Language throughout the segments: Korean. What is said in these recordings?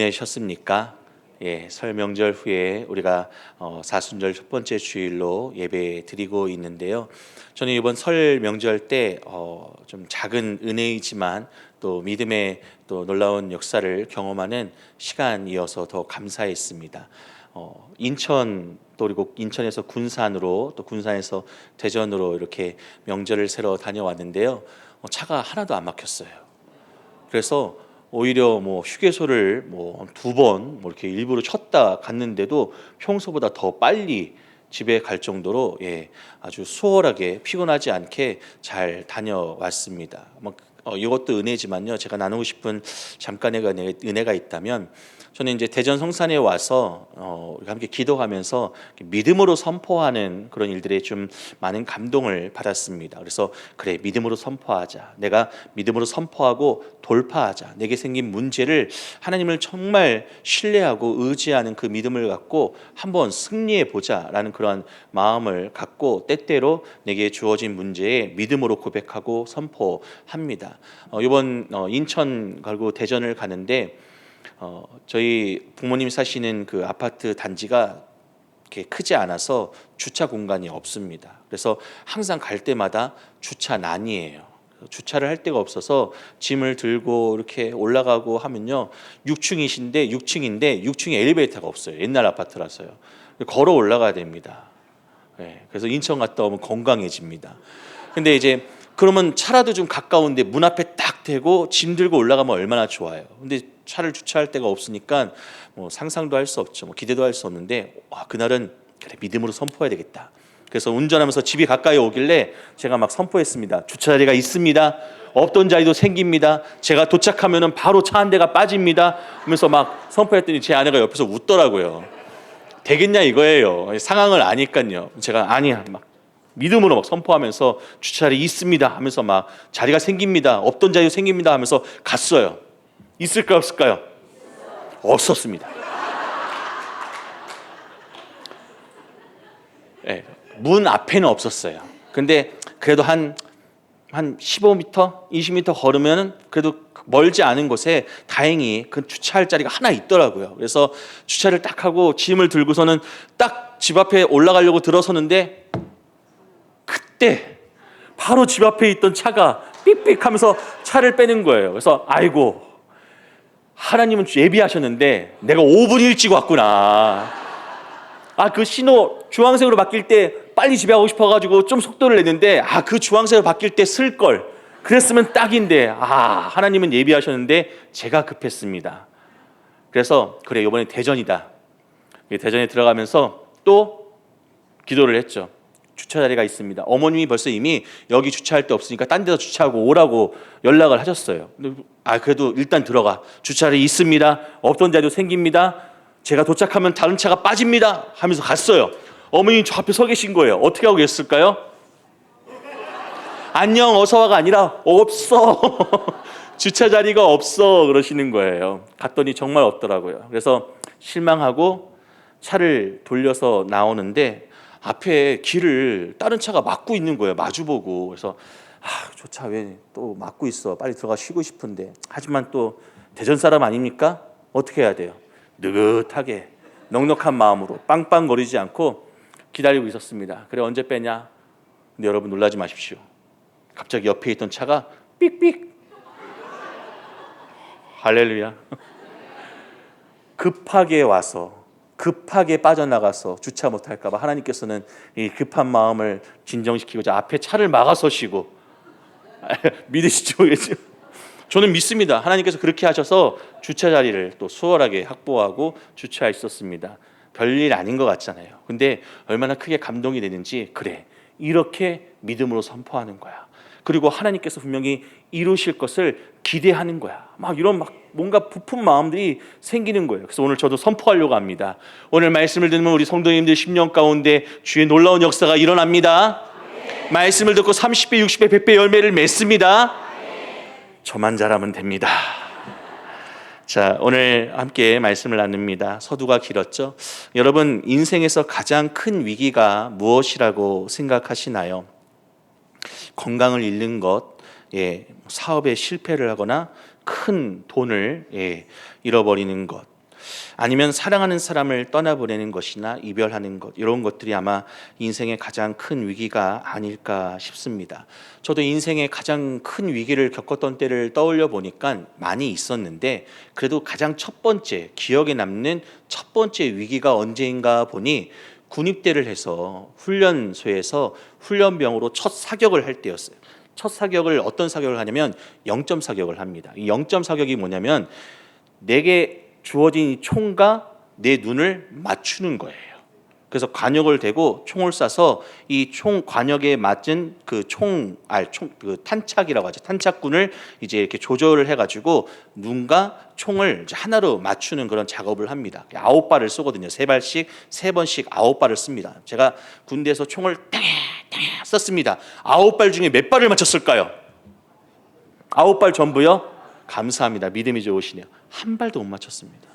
지내셨습니까? 설 명절 후에 우리가 사순절 첫 번째 주일로 예배 드리고 있는데요. 저는 이번 설 명절 때 좀 작은 은혜이지만 또 믿음의 또 놀라운 역사를 경험하는 시간이어서 더 감사했습니다. 인천 또 그리고 인천에서 군산으로 또 군산에서 대전으로 이렇게 명절을 새러 다녀왔는데요. 차가 하나도 안 막혔어요. 그래서 오히려 휴게소를 두 번 이렇게 일부러 쳤다 갔는데도 평소보다 더 빨리 집에 갈 정도로 아주 수월하게 피곤하지 않게 잘 다녀왔습니다. 이것도 은혜지만요. 제가 나누고 싶은 잠깐의 은혜가 있다면, 저는 이제 대전 성산에 와서 우리가 함께 기도하면서 믿음으로 선포하는 그런 일들에 좀 많은 감동을 받았습니다. 그래서 그래, 믿음으로 선포하자. 내가 믿음으로 선포하고 돌파하자. 내게 생긴 문제를 하나님을 정말 신뢰하고 의지하는 그 믿음을 갖고 한번 승리해 보자라는 그런 마음을 갖고 때때로 내게 주어진 문제에 믿음으로 고백하고 선포합니다. 이번 인천 가고 대전을 가는데 저희 부모님 사시는 그 아파트 단지가 이렇게 크지 않아서 주차 공간이 없습니다. 그래서 항상 갈 때마다 주차난이에요. 주차를 할 데가 없어서 짐을 들고 이렇게 올라가고 하면요, 6층인데 6층에 엘리베이터가 없어요. 옛날 아파트라서요. 걸어 올라가야 됩니다. 그래서 인천 갔다 오면 건강해집니다. 근데 이제 그러면 차라도 좀 가까운데 문 앞에 딱 대고 짐 들고 올라가면 얼마나 좋아요. 근데 차를 주차할 데가 없으니까 상상도 할 수 없죠. 기대도 할 수 없는데 그날은 그래, 믿음으로 선포해야 되겠다. 그래서 운전하면서 집이 가까이 오길래 제가 막 선포했습니다. 주차 자리가 있습니다. 없던 자리도 생깁니다. 제가 도착하면은 바로 차 한 대가 빠집니다. 하면서 막 선포했더니 제 아내가 옆에서 웃더라고요. 되겠냐 이거예요. 상황을 아니까요. 제가 아니야 막 믿음으로 막 선포하면서 주차자리 있습니다 하면서 막 자리가 생깁니다. 없던 자리도 생깁니다 하면서 갔어요. 있을까요, 없을까요? 없었습니다. 문 앞에는 없었어요. 근데 그래도 한 15m, 20m 걸으면 그래도 멀지 않은 곳에 다행히 그 주차할 자리가 하나 있더라고요. 그래서 주차를 딱 하고 짐을 들고서는 딱 집 앞에 올라가려고 들어서는데 그때 바로 집 앞에 있던 차가 삑삑 하면서 차를 빼는 거예요. 그래서 아이고, 하나님은 예비하셨는데 내가 5분 일찍 왔구나. 그 신호 주황색으로 바뀔 때 빨리 집에 가고 싶어가지고 좀 속도를 냈는데 그 주황색으로 바뀔 때 쓸 걸. 그랬으면 딱인데 하나님은 예비하셨는데 제가 급했습니다. 그래서 그래, 이번에 대전이다. 대전에 들어가면서 또 기도를 했죠. 주차 자리가 있습니다. 어머님이 벌써 이미 여기 주차할 데 없으니까 딴 데서 주차하고 오라고 연락을 하셨어요. 근데 그래도 일단 들어가. 주차 자리 있습니다. 없던 자리도 생깁니다. 제가 도착하면 다른 차가 빠집니다 하면서 갔어요. 어머니 저 앞에 서 계신 거예요. 어떻게 하고 계셨을까요? 안녕 어서 와가 아니라 없어. 주차 자리가 없어 그러시는 거예요. 갔더니 정말 없더라고요. 그래서 실망하고 차를 돌려서 나오는데 앞에 길을 다른 차가 막고 있는 거예요. 마주보고. 그래서 저 차 왜 또 막고 있어. 빨리 들어가 쉬고 싶은데. 하지만 또 대전 사람 아닙니까? 어떻게 해야 돼요? 느긋하게 넉넉한 마음으로 빵빵거리지 않고 기다리고 있었습니다. 그래, 언제 빼냐? 근데 여러분 놀라지 마십시오. 갑자기 옆에 있던 차가 삑삑. 할렐루야. 급하게 와서 급하게 빠져나가서 주차 못할까 봐 하나님께서는 이 급한 마음을 진정시키고자 앞에 차를 막아서시고 믿으시죠? 저는 믿습니다. 하나님께서 그렇게 하셔서 주차 자리를 또 수월하게 확보하고 주차할 수 있었습니다. 별일 아닌 것 같잖아요. 근데 얼마나 크게 감동이 되는지, 그래, 이렇게 믿음으로 선포하는 거야. 그리고 하나님께서 분명히 이루실 것을 기대하는 거야. 이런 뭔가 부푼 마음들이 생기는 거예요. 그래서 오늘 저도 선포하려고 합니다. 오늘 말씀을 듣는 우리 성도님들 심령 가운데 주의 놀라운 역사가 일어납니다. 말씀을 듣고 30배, 60배, 100배 열매를 맺습니다. 저만 잘하면 됩니다. 자, 오늘 함께 말씀을 나눕니다. 서두가 길었죠? 여러분, 인생에서 가장 큰 위기가 무엇이라고 생각하시나요? 건강을 잃는 것, 사업에 실패를 하거나 큰 돈을 잃어버리는 것, 아니면 사랑하는 사람을 떠나보내는 것이나 이별하는 것, 이런 것들이 아마 인생의 가장 큰 위기가 아닐까 싶습니다. 저도 인생의 가장 큰 위기를 겪었던 때를 떠올려 보니까 많이 있었는데, 그래도 가장 첫 번째, 기억에 남는 첫 번째 위기가 언제인가 보니 군입대를 해서 훈련소에서 훈련병으로 첫 사격을 할 때였어요. 첫 사격을 어떤 사격을 하냐면 영점 사격을 합니다. 이 영점 사격이 뭐냐면 내게 주어진 이 총과 내 눈을 맞추는 거예요. 그래서 관역을 대고 총을 쏴서 이 총 관역에 맞은 그 그 탄착이라고 하죠. 탄착군을 이제 이렇게 조절을 해가지고 눈과 총을 이제 하나로 맞추는 그런 작업을 합니다. 9발을 쏘거든요. 3발씩 3번씩 9발을 씁니다. 제가 군대에서 총을 땅에 썼습니다. 9발 중에 몇 발을 맞췄을까요? 9발 전부요? 감사합니다. 믿음이 좋으시네요. 한 발도 못 맞췄습니다.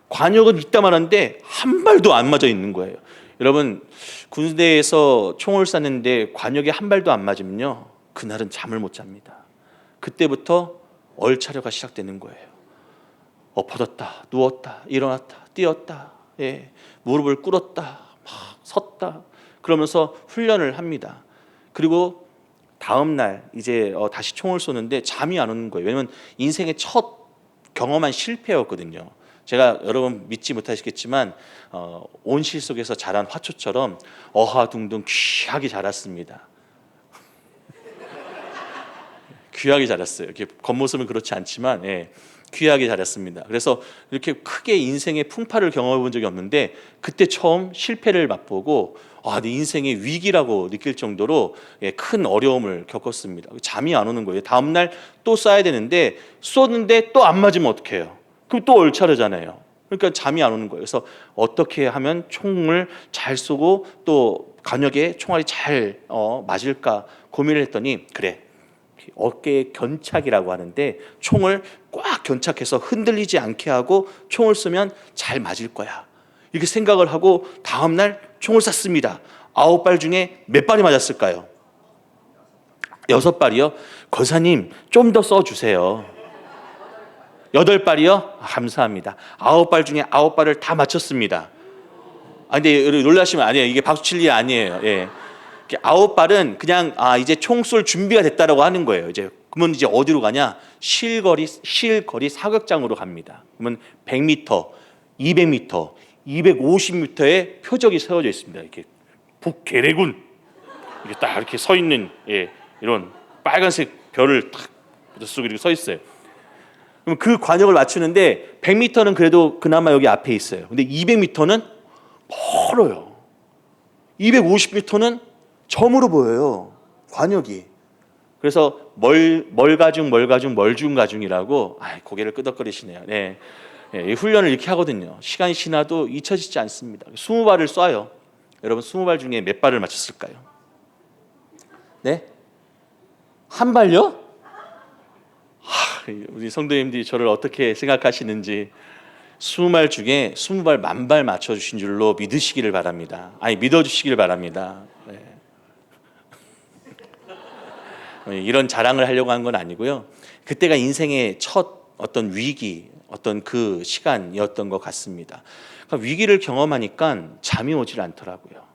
관역은 있다만 한 발도 안 맞아 있는 거예요. 여러분, 군대에서 총을 쐈는데 관역에 한 발도 안 맞으면요, 그날은 잠을 못 잡니다. 그때부터 얼차려가 시작되는 거예요. 엎어졌다, 누웠다, 일어났다, 뛰었다, 무릎을 꿇었다, 막 섰다, 그러면서 훈련을 합니다. 그리고 다음 날 이제 다시 총을 쏘는데 잠이 안 오는 거예요. 왜냐면 인생의 첫 경험한 실패였거든요. 제가 여러분 믿지 못하시겠지만 온실 속에서 자란 화초처럼 어하둥둥 귀하게 자랐습니다. 귀하게 자랐어요. 이렇게 겉모습은 그렇지 않지만 귀하게 자랐습니다. 그래서 이렇게 크게 인생의 풍파를 경험해 본 적이 없는데 그때 처음 실패를 맛보고 내 인생의 위기라고 느낄 정도로 큰 어려움을 겪었습니다. 잠이 안 오는 거예요. 다음 날 또 쏴야 되는데 쏘는데 또 안 맞으면 어떡해요? 그럼 또 얼차려잖아요. 그러니까 잠이 안 오는 거예요. 그래서 어떻게 하면 총을 잘 쏘고 또 관역에 총알이 잘 맞을까 고민을 했더니, 그래, 어깨에 견착이라고 하는데 총을 꽉 견착해서 흔들리지 않게 하고 총을 쏘면 잘 맞을 거야, 이렇게 생각을 하고 다음 날 총을 쐈습니다. 9발 중에 몇 발이 맞았을까요? 6발이요? 권사님 좀 더 쏘주세요. 8발이요? 감사합니다. 9발 중에 9발을 다 맞췄습니다. 근데 놀라시면 아니에요. 이게 박수 칠 일이 아니에요. 9발은 그냥 이제 총 쏠 준비가 됐다라고 하는 거예요. 그러면 이제 어디로 가냐? 실거리 사격장으로 갑니다. 그러면 100m, 200m, 250m의 표적이 세워져 있습니다. 이렇게 북계래군 이렇게 딱 이렇게 서 있는 이런 빨간색 별을 탁 쏘고 이렇게 서 있어요. 그럼 그 관역을 맞추는데 100m는 그래도 그나마 여기 앞에 있어요. 근데 200m는 멀어요. 250m는 점으로 보여요, 관역이. 그래서 멀중이라고 고개를 끄덕거리시네요. 이 훈련을 이렇게 하거든요. 시간이 지나도 잊혀지지 않습니다. 20발을 쏴요. 여러분 20발 중에 몇 발을 맞췄을까요? 네? 한 발요? 우리 성도님들이 저를 어떻게 생각하시는지 20발 중에 20발 만발 맞춰주신 줄로 믿으시기를 바랍니다. 믿어주시기를 바랍니다. 이런 자랑을 하려고 한 건 아니고요. 그때가 인생의 첫 어떤 위기, 어떤 그 시간이었던 것 같습니다. 그러니까 위기를 경험하니까 잠이 오질 않더라고요.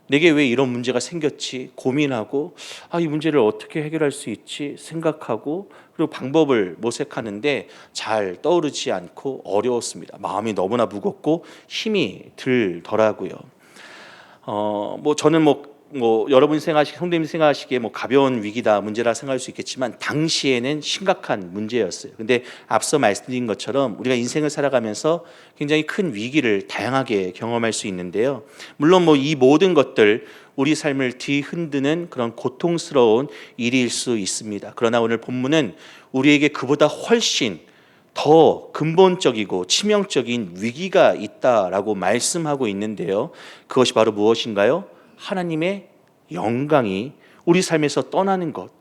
내게 왜 이런 문제가 생겼지 고민하고 이 문제를 어떻게 해결할 수 있지 생각하고, 그리고 방법을 모색하는데 잘 떠오르지 않고 어려웠습니다. 마음이 너무나 무겁고 힘이 들더라고요. 저는 여러분이 성도님이 생각하시기에 가벼운 위기다, 문제라 생각할 수 있겠지만 당시에는 심각한 문제였어요. 근데 앞서 말씀드린 것처럼 우리가 인생을 살아가면서 굉장히 큰 위기를 다양하게 경험할 수 있는데요. 물론 이 모든 것들 우리 삶을 뒤흔드는 그런 고통스러운 일일 수 있습니다. 그러나 오늘 본문은 우리에게 그보다 훨씬 더 근본적이고 치명적인 위기가 있다라고 말씀하고 있는데요. 그것이 바로 무엇인가요? 하나님의 영광이 우리 삶에서 떠나는 것.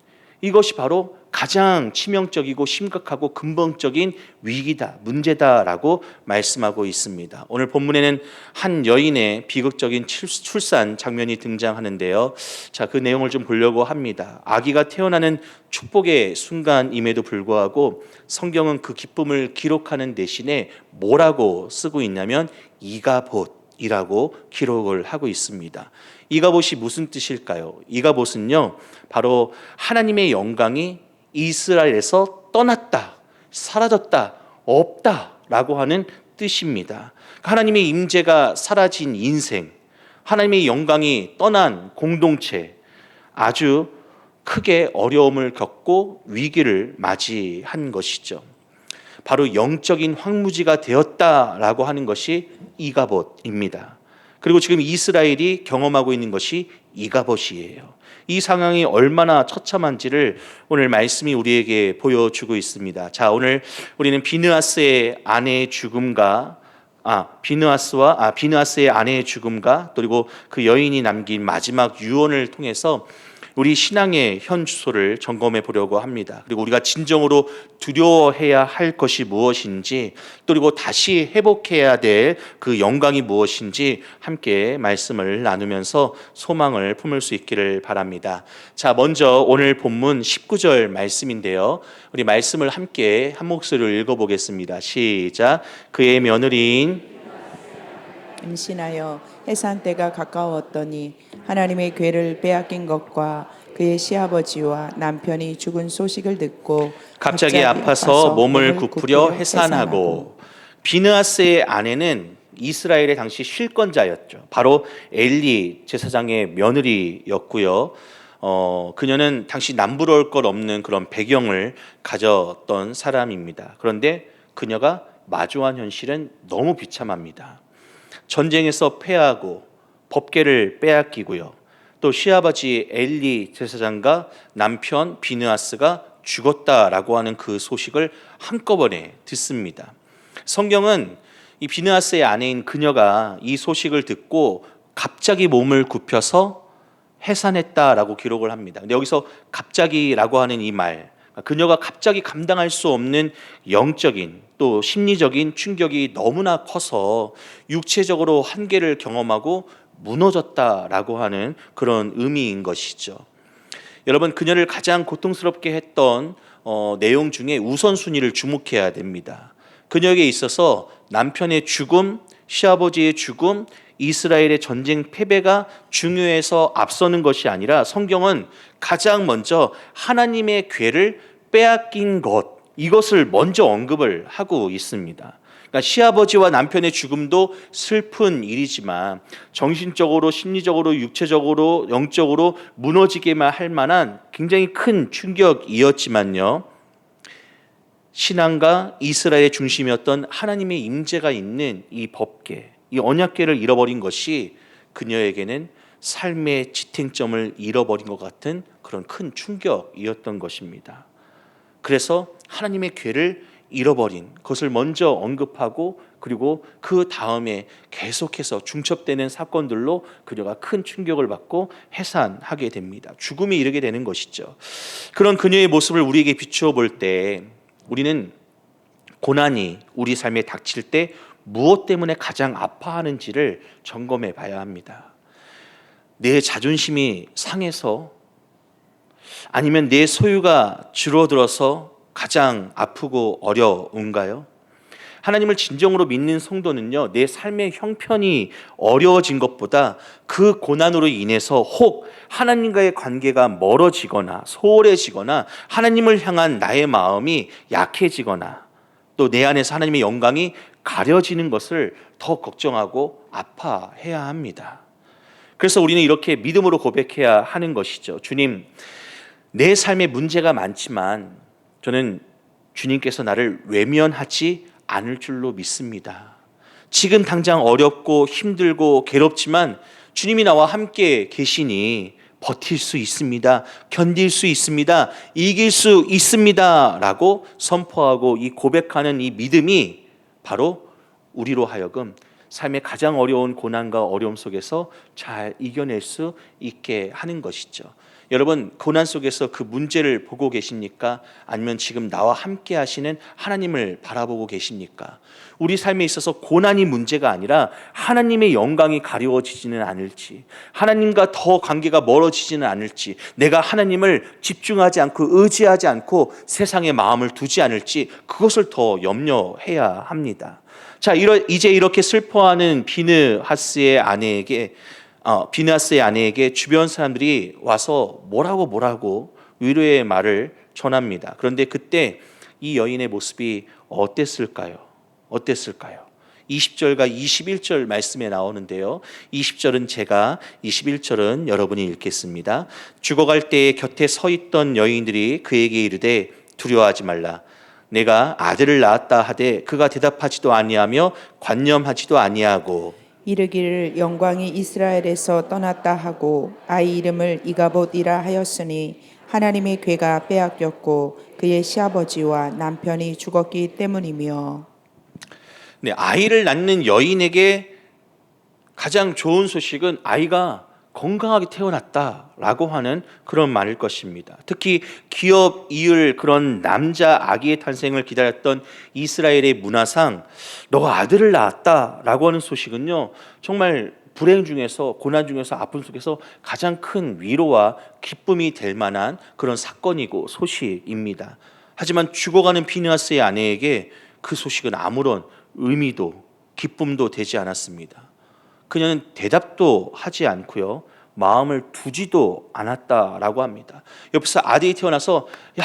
이것이 바로 가장 치명적이고 심각하고 근본적인 위기다, 문제다라고 말씀하고 있습니다. 오늘 본문에는 한 여인의 비극적인 출산 장면이 등장하는데요. 자, 그 내용을 좀 보려고 합니다. 아기가 태어나는 축복의 순간임에도 불구하고 성경은 그 기쁨을 기록하는 대신에 뭐라고 쓰고 있냐면 이가봇이라고 기록을 하고 있습니다. 이가봇이 무슨 뜻일까요? 이가봇은요, 바로 하나님의 영광이 이스라엘에서 떠났다, 사라졌다, 없다라고 하는 뜻입니다. 하나님의 임재가 사라진 인생, 하나님의 영광이 떠난 공동체, 아주 크게 어려움을 겪고 위기를 맞이한 것이죠. 바로 영적인 황무지가 되었다라고 하는 것이 이가봇입니다. 그리고 지금 이스라엘이 경험하고 있는 것이 이가봇이에요. 이 상황이 얼마나 처참한지를 오늘 말씀이 우리에게 보여주고 있습니다. 자, 오늘 우리는 비느하스의 아내의 죽음과 비느하스의 아내의 죽음과 그리고 그 여인이 남긴 마지막 유언을 통해서 우리 신앙의 현 주소를 점검해 보려고 합니다. 그리고 우리가 진정으로 두려워해야 할 것이 무엇인지, 그리고 다시 회복해야 될 그 영광이 무엇인지 함께 말씀을 나누면서 소망을 품을 수 있기를 바랍니다. 자, 먼저 오늘 본문 19절 말씀인데요. 우리 말씀을 함께 한 목소리로 읽어보겠습니다. 시작. 그의 며느리인 임신하여 해산 때가 가까웠더니 하나님의 괴를 빼앗긴 것과 그의 시아버지와 남편이 죽은 소식을 듣고 갑자기 아파서 몸을 굽으려 해산하고. 비느하스의 아내는 이스라엘의 당시 실권자였죠. 바로 엘리 제사장의 며느리였고요. 그녀는 당시 남부러울 것 없는 그런 배경을 가졌던 사람입니다. 그런데 그녀가 마주한 현실은 너무 비참합니다. 전쟁에서 패하고 법궤를 빼앗기고요. 또 시아버지 엘리 제사장과 남편 비느하스가 죽었다라고 하는 그 소식을 한꺼번에 듣습니다. 성경은 이 비느하스의 아내인 그녀가 이 소식을 듣고 갑자기 몸을 굽혀서 해산했다라고 기록을 합니다. 근데 여기서 갑자기라고 하는 이 말, 그녀가 갑자기 감당할 수 없는 영적인 또 심리적인 충격이 너무나 커서 육체적으로 한계를 경험하고 무너졌다라고 하는 그런 의미인 것이죠. 여러분, 그녀를 가장 고통스럽게 했던 내용 중에 우선순위를 주목해야 됩니다. 그녀에게 있어서 남편의 죽음, 시아버지의 죽음, 이스라엘의 전쟁 패배가 중요해서 앞서는 것이 아니라 성경은 가장 먼저 하나님의 괴를 빼앗긴 것, 이것을 먼저 언급을 하고 있습니다. 그러니까 시아버지와 남편의 죽음도 슬픈 일이지만 정신적으로, 심리적으로, 육체적으로, 영적으로 무너지게만 할 만한 굉장히 큰 충격이었지만요, 신앙과 이스라엘의 중심이었던 하나님의 임재가 있는 이 법궤, 이 언약궤를 잃어버린 것이 그녀에게는 삶의 지탱점을 잃어버린 것 같은 그런 큰 충격이었던 것입니다. 그래서 하나님의 궤를 잃어버린 것을 먼저 언급하고, 그리고 그 다음에 계속해서 중첩되는 사건들로 그녀가 큰 충격을 받고 해산하게 됩니다. 죽음에 이르게 되는 것이죠. 그런 그녀의 모습을 우리에게 비추어 볼 때 우리는 고난이 우리 삶에 닥칠 때 무엇 때문에 가장 아파하는지를 점검해 봐야 합니다. 내 자존심이 상해서, 아니면 내 소유가 줄어들어서 가장 아프고 어려운가요? 하나님을 진정으로 믿는 성도는요, 내 삶의 형편이 어려워진 것보다 그 고난으로 인해서 혹 하나님과의 관계가 멀어지거나 소홀해지거나 하나님을 향한 나의 마음이 약해지거나 또 내 안에서 하나님의 영광이 가려지는 것을 더 걱정하고 아파해야 합니다. 그래서 우리는 이렇게 믿음으로 고백해야 하는 것이죠. 주님, 내 삶에 문제가 많지만 저는 주님께서 나를 외면하지 않을 줄로 믿습니다. 지금 당장 어렵고 힘들고 괴롭지만 주님이 나와 함께 계시니 버틸 수 있습니다. 견딜 수 있습니다. 이길 수 있습니다. 라고 선포하고 이 고백하는 이 믿음이 바로 우리로 하여금 삶의 가장 어려운 고난과 어려움 속에서 잘 이겨낼 수 있게 하는 것이죠. 여러분 고난 속에서 그 문제를 보고 계십니까? 아니면 지금 나와 함께 하시는 하나님을 바라보고 계십니까? 우리 삶에 있어서 고난이 문제가 아니라 하나님의 영광이 가려워지지는 않을지, 하나님과 더 관계가 멀어지지는 않을지, 내가 하나님을 집중하지 않고 의지하지 않고 세상에 마음을 두지 않을지, 그것을 더 염려해야 합니다. 자, 이제 이렇게 슬퍼하는 비느하스의 아내에게 주변 사람들이 와서 뭐라고 위로의 말을 전합니다. 그런데 그때 이 여인의 모습이 어땠을까요? 20절과 21절 말씀에 나오는데요. 20절은 제가, 21절은 여러분이 읽겠습니다. 죽어갈 때에 곁에 서 있던 여인들이 그에게 이르되 두려워하지 말라. 내가 아들을 낳았다 하되 그가 대답하지도 아니하며 관념하지도 아니하고 이르기를 영광이 이스라엘에서 떠났다 하고 아이 이름을 이가봇이라 하였으니 하나님의 괴가 빼앗겼고 그의 시아버지와 남편이 죽었기 때문이며. 네, 아이를 낳는 여인에게 가장 좋은 소식은 아이가 건강하게 태어났다라고 하는 그런 말일 것입니다. 특히 기업 이을 그런 남자 아기의 탄생을 기다렸던 이스라엘의 문화상 너가 아들을 낳았다라고 하는 소식은요, 정말 불행 중에서, 고난 중에서, 아픔 속에서 가장 큰 위로와 기쁨이 될 만한 그런 사건이고 소식입니다. 하지만 죽어가는 비느하스의 아내에게 그 소식은 아무런 의미도 기쁨도 되지 않았습니다. 그녀는 대답도 하지 않고요, 마음을 두지도 않았다라고 합니다. 옆에서 아들이 태어나서 야,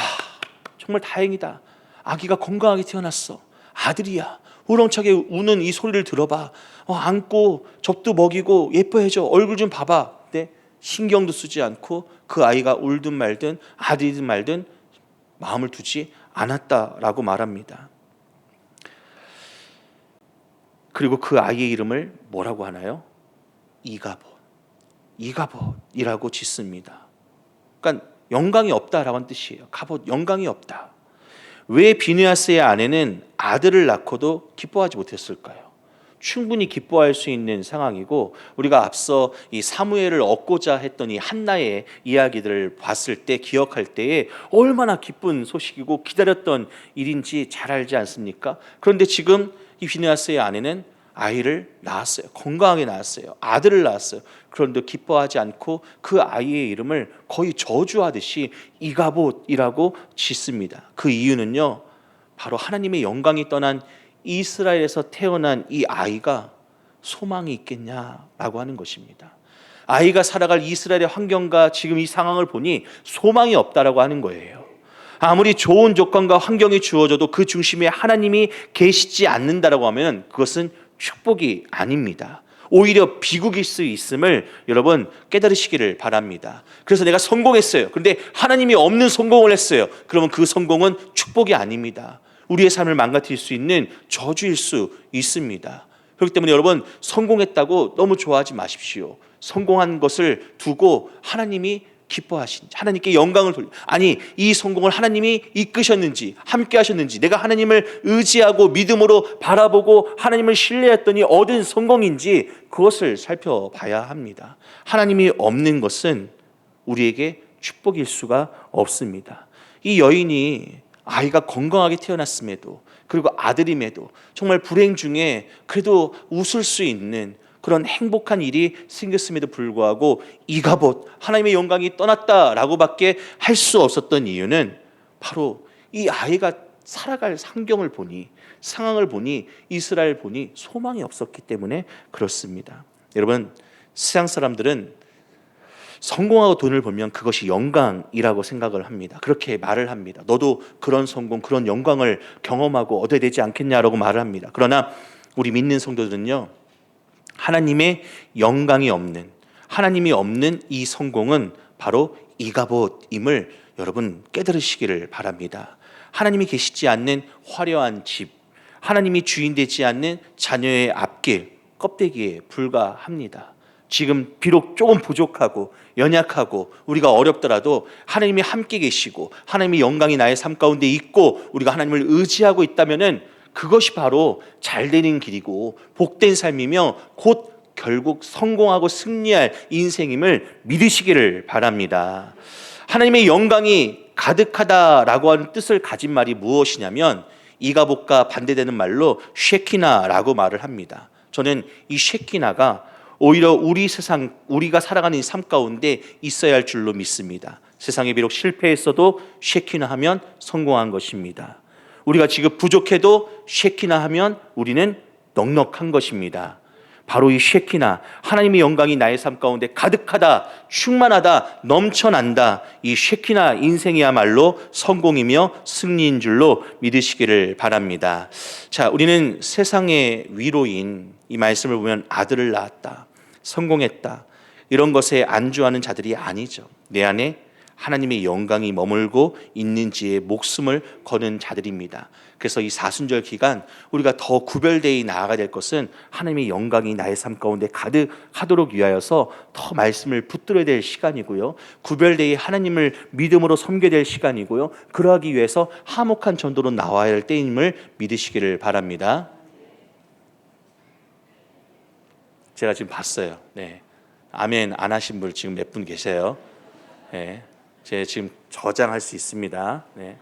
정말 다행이다, 아기가 건강하게 태어났어, 아들이야, 우렁차게 우는 이 소리를 들어봐, 안고 젖도 먹이고 예뻐해줘, 얼굴 좀 봐봐. 근데 신경도 쓰지 않고 그 아이가 울든 말든 아들이든 말든 마음을 두지 않았다라고 말합니다. 그리고 그 아이의 이름을 뭐라고 하나요? 이가봇이라고 짓습니다. 그러니까 영광이 없다라고 하는 뜻이에요. 가봇, 영광이 없다. 왜 비느하스의 아내는 아들을 낳고도 기뻐하지 못했을까요? 충분히 기뻐할 수 있는 상황이고, 우리가 앞서 이 사무엘을 얻고자 했던 이 한나의 이야기들을 봤을 때, 기억할 때에 얼마나 기쁜 소식이고 기다렸던 일인지 잘 알지 않습니까? 그런데 지금 이 비느하스의 아내는 아이를 낳았어요. 건강하게 낳았어요. 아들을 낳았어요. 그런데 기뻐하지 않고 그 아이의 이름을 거의 저주하듯이 이가봇이라고 짓습니다. 그 이유는요, 바로 하나님의 영광이 떠난 이스라엘에서 태어난 이 아이가 소망이 있겠냐라고 하는 것입니다. 아이가 살아갈 이스라엘의 환경과 지금 이 상황을 보니 소망이 없다라고 하는 거예요. 아무리 좋은 조건과 환경이 주어져도 그 중심에 하나님이 계시지 않는다라고 하면 그것은 축복이 아닙니다. 오히려 비극일 수 있음을 여러분 깨달으시기를 바랍니다. 그래서 내가 성공했어요. 그런데 하나님이 없는 성공을 했어요. 그러면 그 성공은 축복이 아닙니다. 우리의 삶을 망가뜨릴 수 있는 저주일 수 있습니다. 그렇기 때문에 여러분, 성공했다고 너무 좋아하지 마십시오. 성공한 것을 두고 하나님이 기뻐하신지, 하나님께 영광을 아니, 이 성공을 하나님이 이끄셨는지, 함께 하셨는지, 내가 하나님을 의지하고 믿음으로 바라보고 하나님을 신뢰했더니 얻은 성공인지 그것을 살펴봐야 합니다. 하나님이 없는 것은 우리에게 축복일 수가 없습니다. 이 여인이 아이가 건강하게 태어났음에도, 그리고 아들임에도 정말 불행 중에 그래도 웃을 수 있는 그런 행복한 일이 생겼음에도 불구하고 이가봇, 하나님의 영광이 떠났다라고밖에 할 수 없었던 이유는 바로 이 아이가 살아갈 환경을 보니, 상황을 보니, 이스라엘 보니 소망이 없었기 때문에 그렇습니다. 여러분, 세상 사람들은 성공하고 돈을 벌면 그것이 영광이라고 생각을 합니다. 그렇게 말을 합니다. 너도 그런 성공, 그런 영광을 경험하고 얻어야 되지 않겠냐라고 말을 합니다. 그러나 우리 믿는 성도들은요, 하나님의 영광이 없는, 하나님이 없는 이 성공은 바로 이가봇임을 여러분 깨달으시기를 바랍니다. 하나님이 계시지 않는 화려한 집, 하나님이 주인 되지 않는 자녀의 앞길, 껍데기에 불과합니다. 지금 비록 조금 부족하고 연약하고 우리가 어렵더라도 하나님이 함께 계시고 하나님의 영광이 나의 삶 가운데 있고 우리가 하나님을 의지하고 있다면은 그것이 바로 잘 되는 길이고 복된 삶이며 곧 결국 성공하고 승리할 인생임을 믿으시기를 바랍니다. 하나님의 영광이 가득하다라고 하는 뜻을 가진 말이 무엇이냐면 이가봇과 반대되는 말로 쉐키나라고 말을 합니다. 저는 이 쉐키나가 오히려 우리가 살아가는 이 삶 가운데 있어야 할 줄로 믿습니다. 세상에 비록 실패했어도 쉐키나 하면 성공한 것입니다. 우리가 지금 부족해도 쉐키나 하면 우리는 넉넉한 것입니다. 바로 이 쉐키나, 하나님의 영광이 나의 삶 가운데 가득하다, 충만하다, 넘쳐난다, 이 쉐키나 인생이야말로 성공이며 승리인 줄로 믿으시기를 바랍니다. 자, 우리는 세상의 위로인 이 말씀을 보면 아들을 낳았다, 성공했다, 이런 것에 안주하는 자들이 아니죠. 내 안에 하나님의 영광이 머물고 있는지에 목숨을 거는 자들입니다. 그래서 이 사순절 기간 우리가 더 구별되이 나아가야 될 것은 하나님의 영광이 나의 삶 가운데 가득하도록 위하여서 더 말씀을 붙들어야 될 시간이고요, 구별되이 하나님을 믿음으로 섬겨야 될 시간이고요, 그러하기 위해서 화목한 전도로 나와야 할 때임을 믿으시기를 바랍니다. 제가 지금 봤어요. 네. 아멘 안 하신 분 지금 몇 분 계세요. 네. 제가 지금 저장할 수 있습니다. 네.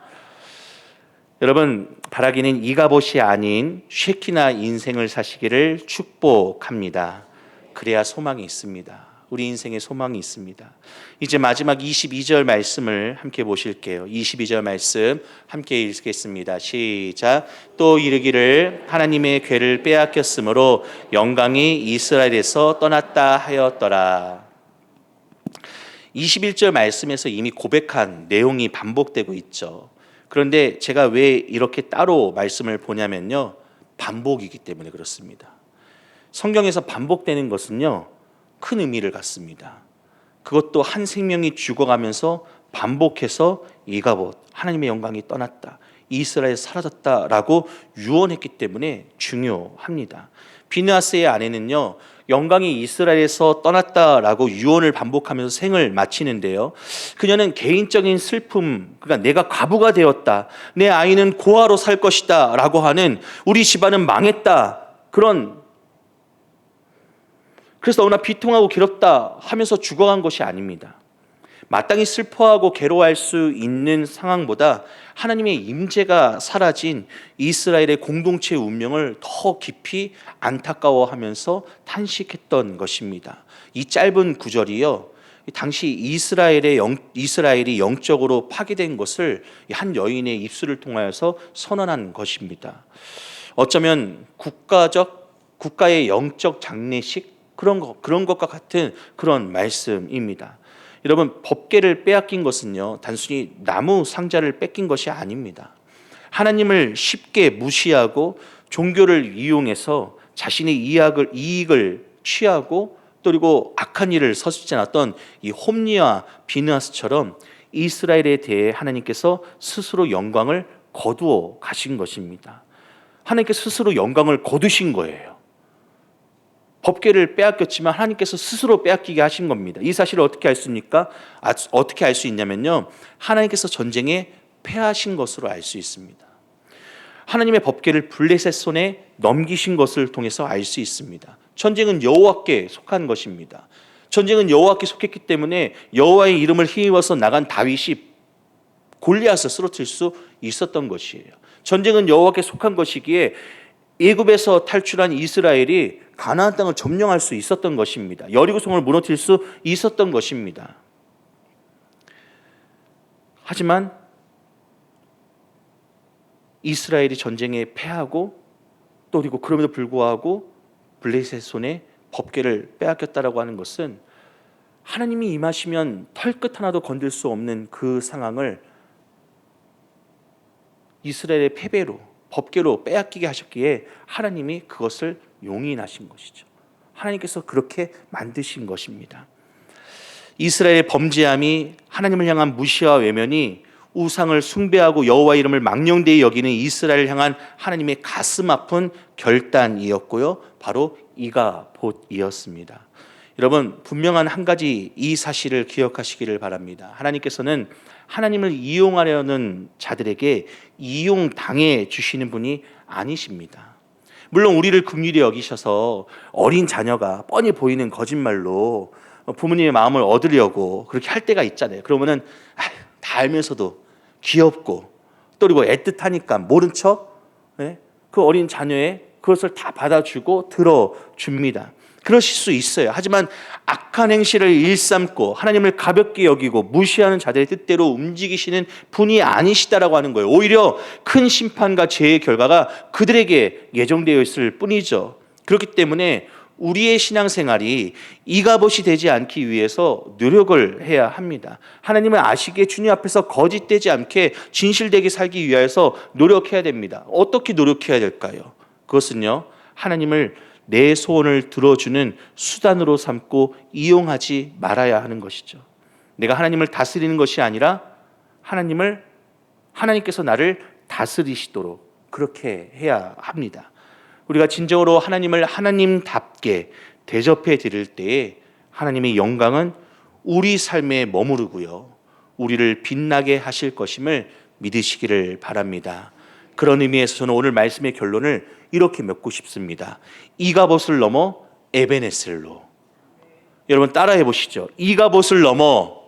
여러분, 바라기는 이가봇이 아닌 쉐키나 인생을 사시기를 축복합니다. 그래야 소망이 있습니다. 우리 인생에 소망이 있습니다. 이제 마지막 22절 말씀을 함께 보실게요. 22절 말씀 함께 읽겠습니다. 시작. 또 이르기를 하나님의 궤를 빼앗겼으므로 영광이 이스라엘에서 떠났다 하였더라. 21절 말씀에서 이미 고백한 내용이 반복되고 있죠. 그런데 제가 왜 이렇게 따로 말씀을 보냐면요, 반복이기 때문에 그렇습니다. 성경에서 반복되는 것은요, 큰 의미를 갖습니다. 그것도 한 생명이 죽어가면서 반복해서 이가봇, 하나님의 영광이 떠났다, 이스라엘 사라졌다라고 유언했기 때문에 중요합니다. 비느하스의 아내는요, 영광이 이스라엘에서 떠났다라고 유언을 반복하면서 생을 마치는데요, 그녀는 개인적인 슬픔, 그러니까 내가 과부가 되었다, 내 아이는 고아로 살 것이다 라고 하는, 우리 집안은 망했다, 그래서 너무나 비통하고 괴롭다 하면서 죽어간 것이 아닙니다. 마땅히 슬퍼하고 괴로워할 수 있는 상황보다 하나님의 임재가 사라진 이스라엘의 공동체의 운명을 더 깊이 안타까워하면서 탄식했던 것입니다. 이 짧은 구절이요, 당시 이스라엘이 영적으로 파괴된 것을 한 여인의 입술을 통하여서 선언한 것입니다. 어쩌면 국가의 영적 장례식, 그런 것과 같은 그런 말씀입니다. 여러분, 법궤를 빼앗긴 것은요, 단순히 나무 상자를 뺏긴 것이 아닙니다. 하나님을 쉽게 무시하고 종교를 이용해서 자신의 이익을 취하고 또 그리고 악한 일을 서슴지 이 홈리와 비느하스처럼 이스라엘에 대해 하나님께서 스스로 영광을 거두어 가신 것입니다. 하나님께서 스스로 영광을 거두신 거예요. 법궤를 빼앗겼지만 하나님께서 스스로 빼앗기게 하신 겁니다. 이 사실을 어떻게 알 수 있습니까? 어떻게 알 수 있냐면요, 하나님께서 전쟁에 패하신 것으로 알 수 있습니다. 하나님의 법궤를 블레셋 손에 넘기신 것을 통해서 알 수 있습니다. 전쟁은 여호와께 속한 것입니다. 전쟁은 여호와께 속했기 때문에 여호와의 이름을 힘입어서 나간 다윗이 골리앗을 쓰러뜨릴 수 있었던 것이에요. 전쟁은 여호와께 속한 것이기에 애굽에서 탈출한 이스라엘이 가나안 땅을 점령할 수 있었던 것입니다. 여리고성을 무너뜨릴 수 있었던 것입니다. 하지만 이스라엘이 전쟁에 패하고 또 그리고 그럼에도 불구하고 블레셋 손에 법궤를 빼앗겼다라고 하는 것은 하나님이 임하시면 털끝 하나도 건들 수 없는 그 상황을 이스라엘의 패배로, 법궤로 빼앗기게 하셨기에 하나님이 그것을 용인하신 것이죠. 하나님께서 그렇게 만드신 것입니다. 이스라엘의 범죄함이, 하나님을 향한 무시와 외면이 우상을 숭배하고 여호와 이름을 망령되이 여기는 이스라엘을 향한 하나님의 가슴 아픈 결단이었고요, 바로 이가봇이었습니다. 여러분, 분명한 한 가지 이 사실을 기억하시기를 바랍니다. 하나님께서는 하나님을 이용하려는 자들에게 이용당해 주시는 분이 아니십니다. 물론 우리를 긍휼히 여기셔서 어린 자녀가 뻔히 보이는 거짓말로 부모님의 마음을 얻으려고 그렇게 할 때가 있잖아요. 그러면은 다 알면서도 귀엽고 또 그리고 애틋하니까 모른 척 그 어린 자녀의 그것을 다 받아주고 들어줍니다. 그러실 수 있어요. 하지만 악한 행실을 일삼고 하나님을 가볍게 여기고 무시하는 자들의 뜻대로 움직이시는 분이 아니시다라고 하는 거예요. 오히려 큰 심판과 죄의 결과가 그들에게 예정되어 있을 뿐이죠. 그렇기 때문에 우리의 신앙생활이 이가봇이 되지 않기 위해서 노력을 해야 합니다. 하나님은 아시기에 주님 앞에서 거짓되지 않게 진실되게 살기 위해서 노력해야 됩니다. 어떻게 노력해야 될까요? 그것은요, 하나님을 내 소원을 들어주는 수단으로 삼고 이용하지 말아야 하는 것이죠. 내가 하나님을 다스리는 것이 아니라 하나님께서 나를 다스리시도록 그렇게 해야 합니다. 우리가 진정으로 하나님을 하나님답게 대접해 드릴 때에 하나님의 영광은 우리 삶에 머무르고요, 우리를 빛나게 하실 것임을 믿으시기를 바랍니다. 그런 의미에서 저는 오늘 말씀의 결론을 이렇게 맺고 싶습니다. 이가봇을 넘어 에베네셀로. 여러분 따라해 보시죠. 이가봇을 넘어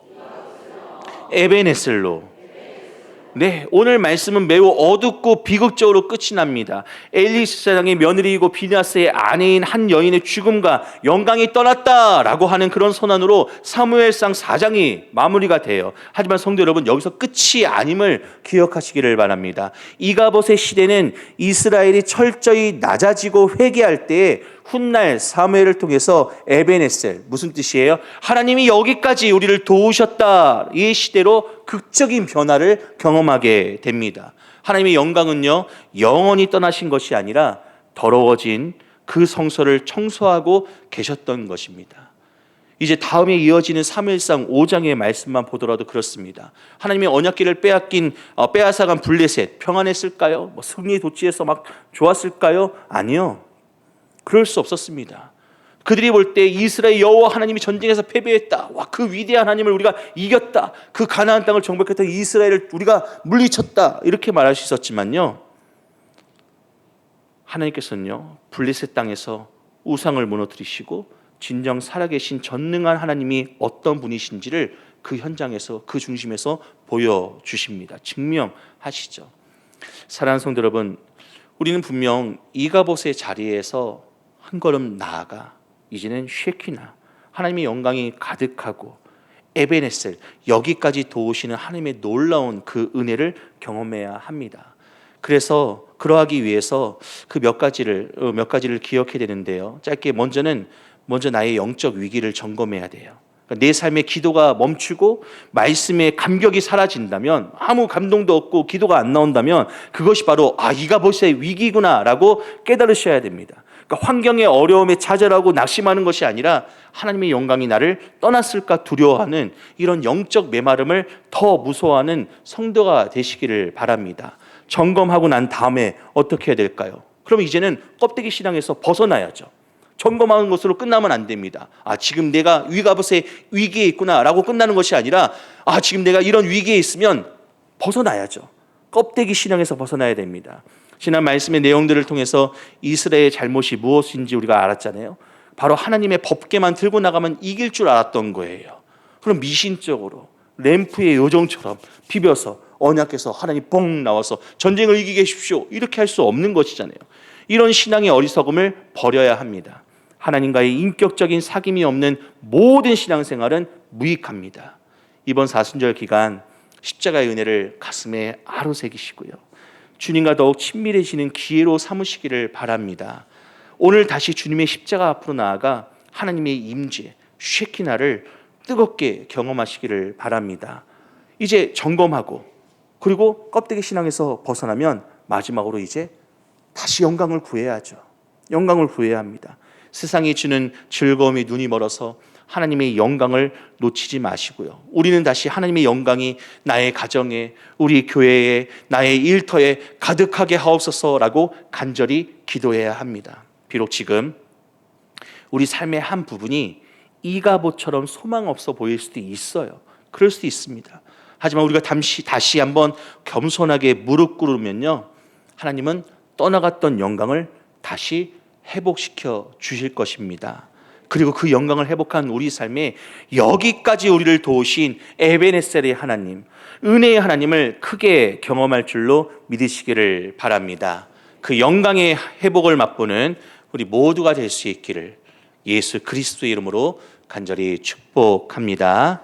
에베네셀로. 네, 오늘 말씀은 매우 어둡고 비극적으로 끝이 납니다. 엘리 제사장의 며느리이고 비느하스의 아내인 한 여인의 죽음과 영광이 떠났다라고 하는 그런 선언으로 사무엘상 4장이 마무리가 돼요. 하지만 성도 여러분, 여기서 끝이 아님을 기억하시기를 바랍니다. 이가봇의 시대는 이스라엘이 철저히 낮아지고 회개할 때에 훗날 사무엘을 통해서 에베네셀, 무슨 뜻이에요? 하나님이 여기까지 우리를 도우셨다, 이 시대로 극적인 변화를 경험하게 됩니다. 하나님의 영광은요, 영원히 떠나신 것이 아니라 더러워진 그 성소를 청소하고 계셨던 것입니다. 이제 다음에 이어지는 사무엘상 5장의 말씀만 보더라도 그렇습니다. 하나님의 언약궤를 빼앗아간 블레셋 평안했을까요? 승리 도취해서 막 좋았을까요? 아니요, 그럴 수 없었습니다. 그들이 볼 때 이스라엘 여호와 하나님이 전쟁에서 패배했다, 와, 그 위대한 하나님을 우리가 이겼다, 그 가나안 땅을 정복했던 이스라엘을 우리가 물리쳤다, 이렇게 말할 수 있었지만요, 하나님께서는요, 블레셋 땅에서 우상을 무너뜨리시고 진정 살아계신 전능한 하나님이 어떤 분이신지를 그 현장에서, 그 중심에서 보여주십니다. 증명하시죠. 사랑하는 성도 여러분, 우리는 분명 이가봇의 자리에서 한 걸음 나아가 이제는 쉐키나, 하나님의 영광이 가득하고 에베네셀, 여기까지 도우시는 하나님의 놀라운 그 은혜를 경험해야 합니다. 그래서 그러하기 위해서 그 몇 가지를 기억해야 되는데요. 짧게 먼저 나의 영적 위기를 점검해야 돼요. 내 삶의 기도가 멈추고 말씀의 감격이 사라진다면, 아무 감동도 없고 기도가 안 나온다면 그것이 바로 이가봇의 위기구나라고 깨달으셔야 됩니다. 그러니까 환경의 어려움에 좌절하고 낙심하는 것이 아니라 하나님의 영광이 나를 떠났을까 두려워하는 이런 영적 메마름을 더 무서워하는 성도가 되시기를 바랍니다. 점검하고 난 다음에 어떻게 해야 될까요? 그럼 이제는 껍데기 신앙에서 벗어나야죠. 점검하는 것으로 끝나면 안 됩니다. 지금 내가 이가봇의 위기에 있구나라고 끝나는 것이 아니라 지금 내가 이런 위기에 있으면 벗어나야죠. 껍데기 신앙에서 벗어나야 됩니다. 지난 말씀의 내용들을 통해서 이스라엘의 잘못이 무엇인지 우리가 알았잖아요. 바로 하나님의 법궤만 들고 나가면 이길 줄 알았던 거예요. 그럼 미신적으로 램프의 요정처럼 비벼서 언약에서 하나님 뻥 나와서 전쟁을 이기게 해주십시오, 이렇게 할 수 없는 것이잖아요. 이런 신앙의 어리석음을 버려야 합니다. 하나님과의 인격적인 사귐이 없는 모든 신앙생활은 무익합니다. 이번 사순절 기간 십자가의 은혜를 가슴에 아로새기시고요, 주님과 더욱 친밀해지는 기회로 삼으시기를 바랍니다. 오늘 다시 주님의 십자가 앞으로 나아가 하나님의 임재, 쉐키나를 뜨겁게 경험하시기를 바랍니다. 이제 점검하고 그리고 껍데기 신앙에서 벗어나면 마지막으로 이제 다시 영광을 구해야죠. 영광을 구해야 합니다. 세상이 주는 즐거움이 눈이 멀어서 하나님의 영광을 놓치지 마시고요, 우리는 다시 하나님의 영광이 나의 가정에, 우리 교회에, 나의 일터에 가득하게 하옵소서라고 간절히 기도해야 합니다. 비록 지금 우리 삶의 한 부분이 이가봇처럼 소망 없어 보일 수도 있어요. 그럴 수도 있습니다. 하지만 우리가 다시 한번 겸손하게 무릎 꿇으면요, 하나님은 떠나갔던 영광을 다시 회복시켜 주실 것입니다. 그리고 그 영광을 회복한 우리 삶에 여기까지 우리를 도우신 에베네셀의 하나님, 은혜의 하나님을 크게 경험할 줄로 믿으시기를 바랍니다. 그 영광의 회복을 맛보는 우리 모두가 될 수 있기를 예수 그리스도의 이름으로 간절히 축복합니다.